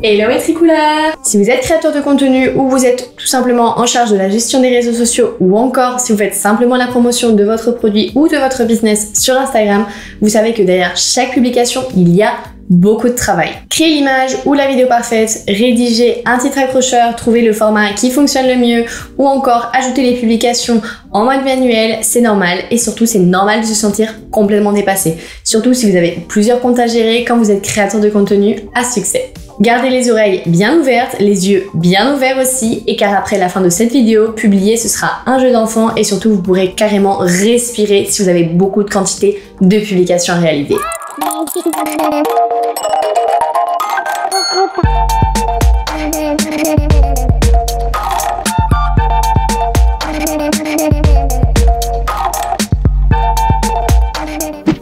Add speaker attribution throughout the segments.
Speaker 1: Hello Métricouleurs! Si vous êtes créateur de contenu ou vous êtes tout simplement en charge de la gestion des réseaux sociaux ou encore si vous faites simplement la promotion de votre produit ou de votre business sur Instagram, vous savez que derrière chaque publication, il y a beaucoup de travail. Créer l'image ou la vidéo parfaite, rédiger un titre accrocheur, trouver le format qui fonctionne le mieux ou encore ajouter les publications en mode manuel, c'est normal et surtout c'est normal de se sentir complètement dépassé. Surtout si vous avez plusieurs comptes à gérer quand vous êtes créateur de contenu à succès. Gardez les oreilles bien ouvertes, les yeux bien ouverts aussi, et car après la fin de cette vidéo, publier ce sera un jeu d'enfant et surtout vous pourrez carrément respirer si vous avez beaucoup de quantité de publications à réaliser.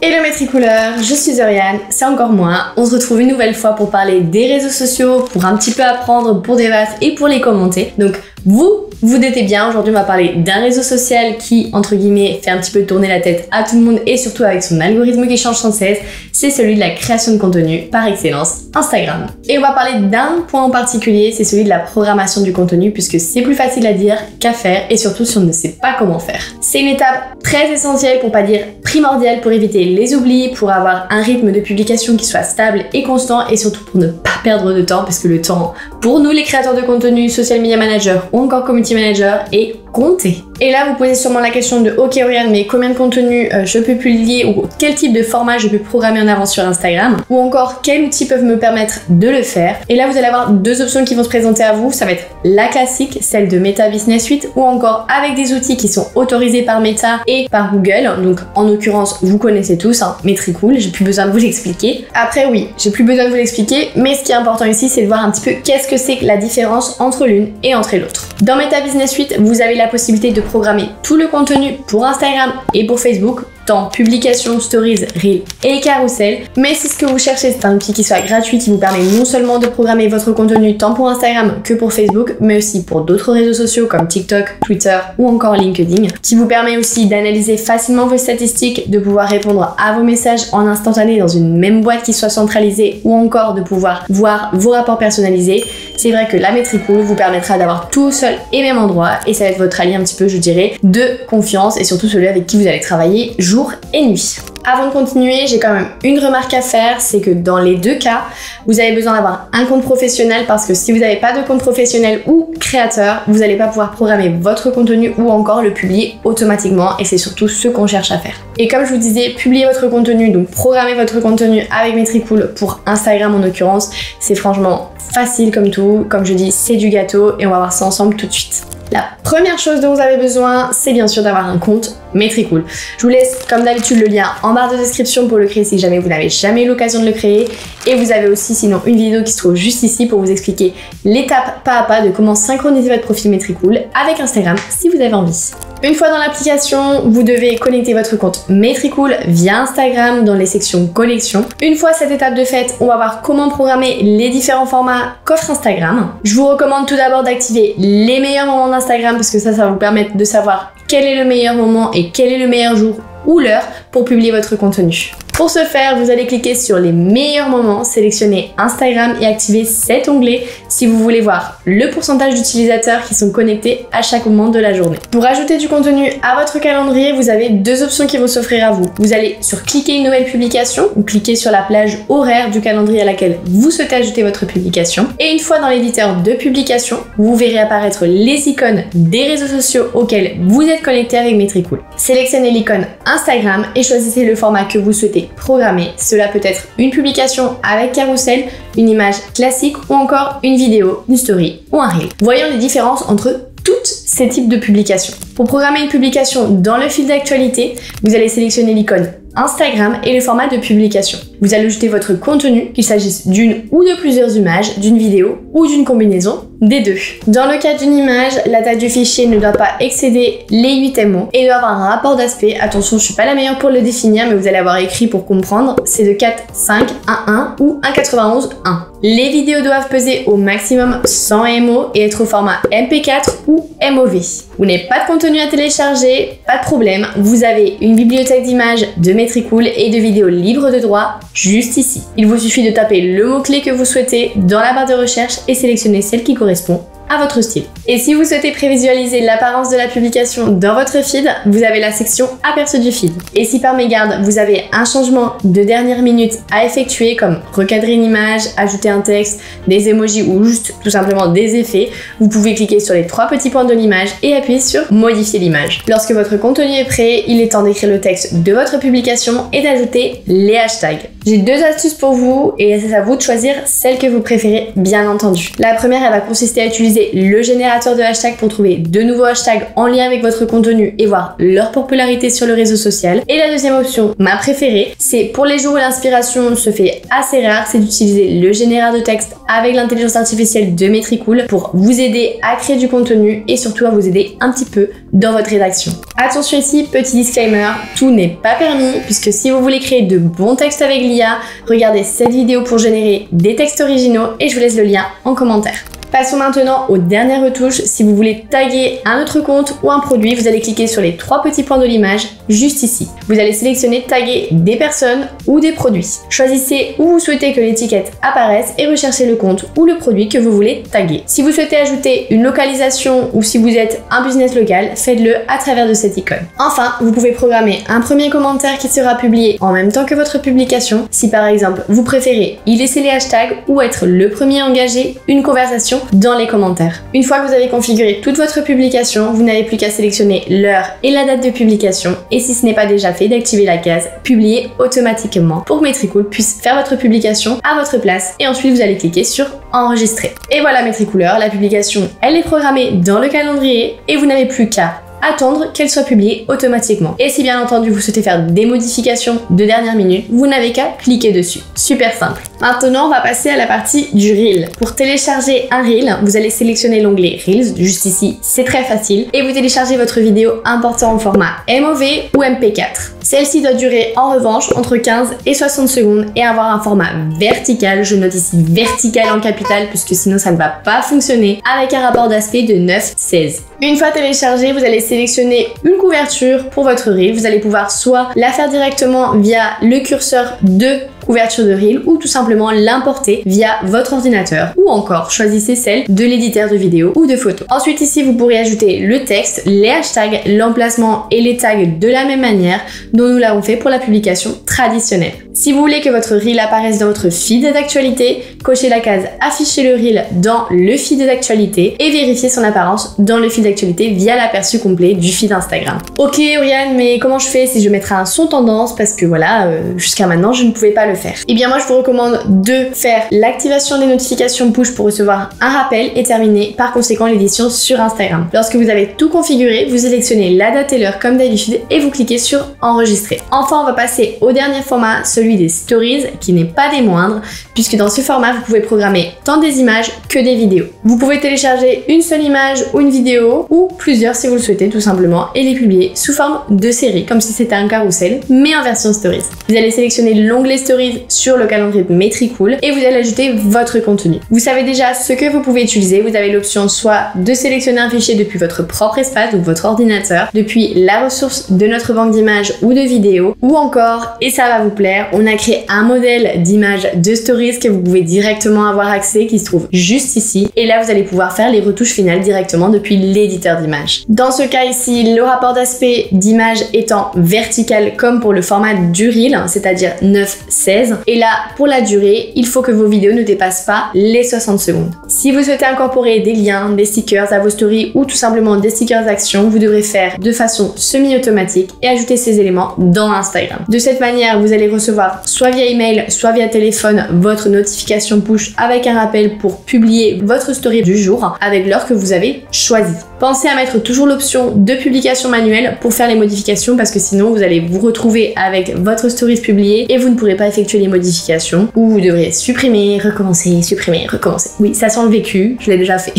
Speaker 1: Hello Métricouleurs, je suis Oriane, c'est encore moi. On se retrouve une nouvelle fois pour parler des réseaux sociaux, pour un petit peu apprendre, pour débattre et pour les commenter. Donc vous doutez bien, aujourd'hui on va parler d'un réseau social qui, entre guillemets, fait un petit peu tourner la tête à tout le monde et surtout avec son algorithme qui change sans cesse, c'est celui de la création de contenu par excellence, Instagram. Et on va parler d'un point en particulier, c'est celui de la programmation du contenu puisque c'est plus facile à dire qu'à faire et surtout si on ne sait pas comment faire. C'est une étape très essentielle pour pas dire primordiale pour éviter les oublis, pour avoir un rythme de publication qui soit stable et constant et surtout pour ne pas perdre de temps parce que le temps pour nous les créateurs de contenu, social media managers ou encore community manager est compté. Et là vous posez sûrement la question de ok Oriane, mais combien de contenu je peux publier ou quel type de format je peux programmer en avance sur Instagram ou encore quels outils peuvent me permettre de le faire. Et là vous allez avoir deux options qui vont se présenter à vous, ça va être la classique, celle de Meta Business Suite ou encore avec des outils qui sont autorisés par Meta et par Google. Donc en l'occurrence vous connaissez tous, hein, Métricool, j'ai plus besoin de vous l'expliquer. Après oui, j'ai plus besoin de vous l'expliquer, mais ce qui est important ici c'est de voir un petit peu qu'est-ce que c'est que la différence entre l'une et entre l'autre. Dans Meta Business Suite, vous avez la possibilité de programmer tout le contenu pour Instagram et pour Facebook, tant publications, stories, reels et carousel. Mais si ce que vous cherchez c'est un outil qui soit gratuit, qui vous permet non seulement de programmer votre contenu tant pour Instagram que pour Facebook, mais aussi pour d'autres réseaux sociaux comme TikTok, Twitter ou encore LinkedIn, qui vous permet aussi d'analyser facilement vos statistiques, de pouvoir répondre à vos messages en instantané dans une même boîte qui soit centralisée ou encore de pouvoir voir vos rapports personnalisés. C'est vrai que la Métricool vous permettra d'avoir tout au seul et même endroit et ça va être votre allié un petit peu, je dirais, de confiance et surtout celui avec qui vous allez travailler jour et nuit. Avant de continuer, j'ai quand même une remarque à faire, c'est que dans les deux cas, vous avez besoin d'avoir un compte professionnel parce que si vous n'avez pas de compte professionnel ou créateur, vous n'allez pas pouvoir programmer votre contenu ou encore le publier automatiquement et c'est surtout ce qu'on cherche à faire. Et comme je vous disais, publier votre contenu, donc programmer votre contenu avec Métricool pour Instagram en l'occurrence, c'est franchement facile comme tout, comme je dis, c'est du gâteau et on va voir ça ensemble tout de suite. La première chose dont vous avez besoin, c'est bien sûr d'avoir un compte Métricool. Je vous laisse comme d'habitude le lien en barre de description pour le créer si jamais vous n'avez jamais eu l'occasion de le créer. Et vous avez aussi sinon une vidéo qui se trouve juste ici pour vous expliquer l'étape pas à pas de comment synchroniser votre profil Métricool avec Instagram si vous avez envie. Une fois dans l'application, vous devez connecter votre compte Métricool via Instagram dans les sections collection. Une fois cette étape de faite, on va voir comment programmer les différents formats qu'offre Instagram. Je vous recommande tout d'abord d'activer les meilleurs moments d'Instagram parce que ça va vous permettre de savoir quel est le meilleur moment et quel est le meilleur jour ou l'heure pour publier votre contenu. Pour ce faire, vous allez cliquer sur les meilleurs moments, sélectionner Instagram et activer cet onglet si vous voulez voir le pourcentage d'utilisateurs qui sont connectés à chaque moment de la journée. Pour ajouter du contenu à votre calendrier, vous avez deux options qui vont s'offrir à vous. Vous allez sur cliquer une nouvelle publication ou cliquer sur la plage horaire du calendrier à laquelle vous souhaitez ajouter votre publication. Et une fois dans l'éditeur de publication, vous verrez apparaître les icônes des réseaux sociaux auxquels vous êtes connecté avec Métricool. Sélectionnez l'icône Instagram et choisissez le format que vous souhaitez programmer. Cela peut être une publication avec carousel, une image classique ou encore une vidéo, une story ou un reel. Voyons les différences entre tous ces types de publications. Pour programmer une publication dans le fil d'actualité, vous allez sélectionner l'icône Instagram et le format de publication. Vous allez ajouter votre contenu, qu'il s'agisse d'une ou de plusieurs images, d'une vidéo ou d'une combinaison des deux. Dans le cas d'une image, la taille du fichier ne doit pas excéder les 8 MO et doit avoir un rapport d'aspect. Attention, je suis pas la meilleure pour le définir, mais vous allez avoir écrit pour comprendre. C'est de 4,5, 1,1 ou 1,91, 1. Les vidéos doivent peser au maximum 100 MO et être au format MP4 ou MOV. Vous n'avez pas de contenu à télécharger, pas de problème, vous avez une bibliothèque d'images de Metricool et de vidéos libres de droit juste ici. Il vous suffit de taper le mot-clé que vous souhaitez dans la barre de recherche et sélectionner celle qui correspond à votre style. Et si vous souhaitez prévisualiser l'apparence de la publication dans votre feed, vous avez la section aperçu du feed. Et si par mégarde vous avez un changement de dernière minute à effectuer comme recadrer une image, ajouter un texte, des emojis ou juste tout simplement des effets, vous pouvez cliquer sur les 3 petits points de l'image et appuyer sur modifier l'image. Lorsque votre contenu est prêt, il est temps d'écrire le texte de votre publication et d'ajouter les hashtags. J'ai 2 astuces pour vous et c'est à vous de choisir celle que vous préférez bien entendu. La première, elle va consister à utiliser le générateur de hashtags pour trouver de nouveaux hashtags en lien avec votre contenu et voir leur popularité sur le réseau social. Et la deuxième option, ma préférée, c'est pour les jours où l'inspiration se fait assez rare, c'est d'utiliser le générateur de texte avec l'intelligence artificielle de Metricool pour vous aider à créer du contenu et surtout à vous aider un petit peu dans votre rédaction. Attention ici, petit disclaimer, tout n'est pas permis puisque si vous voulez créer de bons textes avec l'IA, regardez cette vidéo pour générer des textes originaux et je vous laisse le lien en commentaire. Passons maintenant aux dernières retouches. Si vous voulez taguer un autre compte ou un produit, vous allez cliquer sur les 3 petits points de l'image juste ici. Vous allez sélectionner taguer des personnes ou des produits. Choisissez où vous souhaitez que l'étiquette apparaisse et recherchez le compte ou le produit que vous voulez taguer. Si vous souhaitez ajouter une localisation ou si vous êtes un business local, faites-le à travers de cette icône. Enfin, vous pouvez programmer un premier commentaire qui sera publié en même temps que votre publication. Si par exemple, vous préférez y laisser les hashtags ou être le premier à engager une conversation dans les commentaires. Une fois que vous avez configuré toute votre publication, vous n'avez plus qu'à sélectionner l'heure et la date de publication et si ce n'est pas déjà fait, d'activer la case publier automatiquement pour que Metricool puisse faire votre publication à votre place et ensuite vous allez cliquer sur enregistrer. Et voilà Metricoolers, la publication elle est programmée dans le calendrier et vous n'avez plus qu'à attendre qu'elle soit publiée automatiquement. Et si bien entendu vous souhaitez faire des modifications de dernière minute, vous n'avez qu'à cliquer dessus. Super simple. Maintenant, on va passer à la partie du Reel. Pour télécharger un Reel, vous allez sélectionner l'onglet Reels, juste ici, c'est très facile, et vous téléchargez votre vidéo important en format MOV ou MP4. Celle-ci doit durer en revanche entre 15 et 60 secondes et avoir un format vertical, je note ici vertical en capital puisque sinon ça ne va pas fonctionner, avec un rapport d'aspect de 9:16. Une fois téléchargé, vous allez sélectionner une couverture pour votre Reel. Vous allez pouvoir soit la faire directement via le curseur de couverture de Reel ou tout simplement l'importer via votre ordinateur ou encore choisissez celle de l'éditeur de vidéo ou de photos. Ensuite ici vous pourrez ajouter le texte, les hashtags, l'emplacement et les tags de la même manière dont nous l'avons fait pour la publication traditionnelle. Si vous voulez que votre Reel apparaisse dans votre feed d'actualité, cochez la case afficher le Reel dans le feed d'actualité et vérifiez son apparence dans le feed d'actualité via l'aperçu complet du feed Instagram. Ok Oriane, mais comment je fais si je mettrai un son tendance parce que voilà, jusqu'à maintenant je ne pouvais pas le faire. Et bien moi je vous recommande de faire l'activation des notifications push pour recevoir un rappel et terminer par conséquent l'édition sur Instagram. Lorsque vous avez tout configuré, vous sélectionnez la date et l'heure comme d'habitude et vous cliquez sur enregistrer. Enfin on va passer au dernier format, celui des stories qui n'est pas des moindres puisque dans ce format vous pouvez programmer tant des images que des vidéos. Vous pouvez télécharger une seule image ou une vidéo ou plusieurs si vous le souhaitez tout simplement et les publier sous forme de série comme si c'était un carrousel mais en version stories. Vous allez sélectionner l'onglet stories sur le calendrier de Metricool et vous allez ajouter votre contenu. Vous savez déjà ce que vous pouvez utiliser, vous avez l'option soit de sélectionner un fichier depuis votre propre espace ou votre ordinateur, depuis la ressource de notre banque d'images ou de vidéos, ou encore, et ça va vous plaire, on a créé un modèle d'image de stories que vous pouvez directement avoir accès qui se trouve juste ici et là vous allez pouvoir faire les retouches finales directement depuis l'éditeur d'images. Dans ce cas ici, le rapport d'aspect d'image étant vertical comme pour le format du Reel, c'est-à-dire 9:16. Et là, pour la durée, il faut que vos vidéos ne dépassent pas les 60 secondes. Si vous souhaitez incorporer des liens, des stickers à vos stories ou tout simplement des stickers d'actions, vous devrez faire de façon semi-automatique et ajouter ces éléments dans Instagram. De cette manière, vous allez recevoir soit via email, soit via téléphone votre notification push avec un rappel pour publier votre story du jour avec l'heure que vous avez choisie. Pensez à mettre toujours l'option de publication manuelle pour faire les modifications parce que sinon vous allez vous retrouver avec votre stories publiée et vous ne pourrez pas effectuer les modifications ou vous devrez supprimer, recommencer, supprimer, recommencer. Oui, ça sent le vécu, je l'ai déjà fait.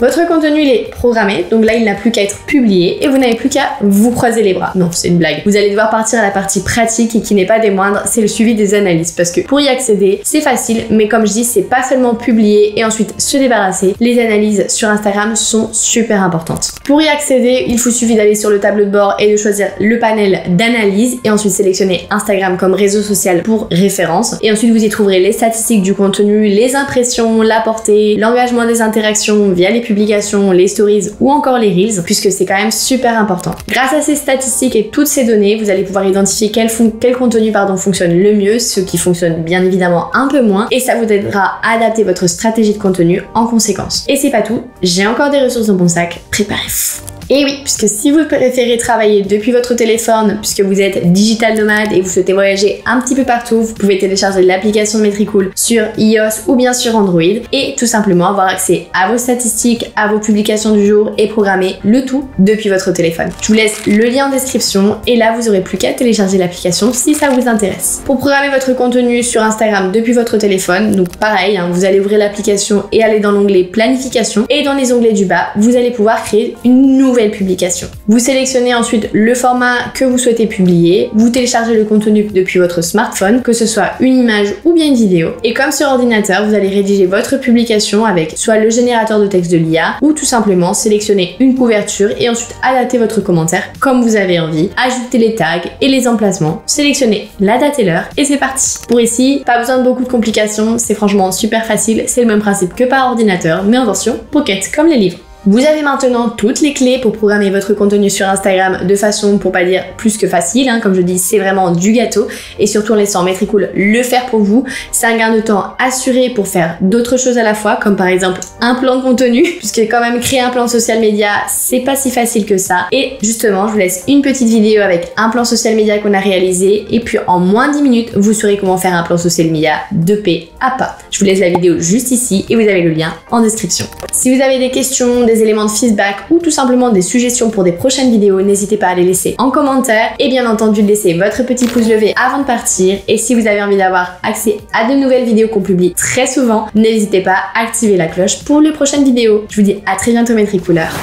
Speaker 1: Votre contenu il est programmé, donc là il n'a plus qu'à être publié et vous n'avez plus qu'à vous croiser les bras. Non, c'est une blague. Vous allez devoir partir à la partie pratique et qui n'est pas des moindres, c'est le suivi des analyses. Parce que pour y accéder, c'est facile, mais comme je dis, c'est pas seulement publier et ensuite se débarrasser. Les analyses sur Instagram sont super importantes. Pour y accéder, il vous suffit d'aller sur le tableau de bord et de choisir le panel d'analyse et ensuite sélectionner Instagram comme réseau social pour référence. Et ensuite, vous y trouverez les statistiques du contenu, les impressions, la portée, l'engagement des interactions via les publications, les stories ou encore les reels, puisque c'est quand même super important. Grâce à ces statistiques et toutes ces données, vous allez pouvoir identifier quel contenu fonctionne le mieux, ceux qui fonctionnent bien évidemment un peu moins, et ça vous aidera à adapter votre stratégie de contenu en conséquence. Et c'est pas tout, j'ai encore des ressources dans mon sac, préparez-vous. Et oui, puisque si vous préférez travailler depuis votre téléphone, puisque vous êtes digital nomade et vous souhaitez voyager un petit peu partout, vous pouvez télécharger l'application Metricool sur iOS ou bien sur Android et tout simplement avoir accès à vos statistiques, à vos publications du jour et programmer le tout depuis votre téléphone. Je vous laisse le lien en description et là vous aurez plus qu'à télécharger l'application si ça vous intéresse. Pour programmer votre contenu sur Instagram depuis votre téléphone, donc pareil, vous allez ouvrir l'application et aller dans l'onglet planification et dans les onglets du bas, vous allez pouvoir créer une nouvelle publication. Vous sélectionnez ensuite le format que vous souhaitez publier, vous téléchargez le contenu depuis votre smartphone, que ce soit une image ou bien une vidéo, et comme sur ordinateur, vous allez rédiger votre publication avec soit le générateur de texte de l'IA ou tout simplement sélectionner une couverture et ensuite adapter votre commentaire comme vous avez envie, ajouter les tags et les emplacements, sélectionner la date et l'heure et c'est parti. Pour ici, pas besoin de beaucoup de complications, c'est franchement super facile, c'est le même principe que par ordinateur mais en version pocket comme les livres. Vous avez maintenant toutes les clés pour programmer votre contenu sur Instagram de façon, pour pas dire plus que facile, comme je dis, c'est vraiment du gâteau et surtout en laissant Metricool le faire pour vous. C'est un gain de temps assuré pour faire d'autres choses à la fois, comme par exemple un plan de contenu, puisque quand même créer un plan social media, c'est pas si facile que ça. Et justement, je vous laisse une petite vidéo avec un plan social media qu'on a réalisé et puis en moins de 10 minutes, vous saurez comment faire un plan social media de P à pas. Je vous laisse la vidéo juste ici et vous avez le lien en description. Si vous avez des questions, des éléments de feedback ou tout simplement des suggestions pour des prochaines vidéos, n'hésitez pas à les laisser en commentaire et bien entendu laissez votre petit pouce levé avant de partir et si vous avez envie d'avoir accès à de nouvelles vidéos qu'on publie très souvent, n'hésitez pas à activer la cloche pour les prochaines vidéos. Je vous dis à très bientôt mes tricooleurs.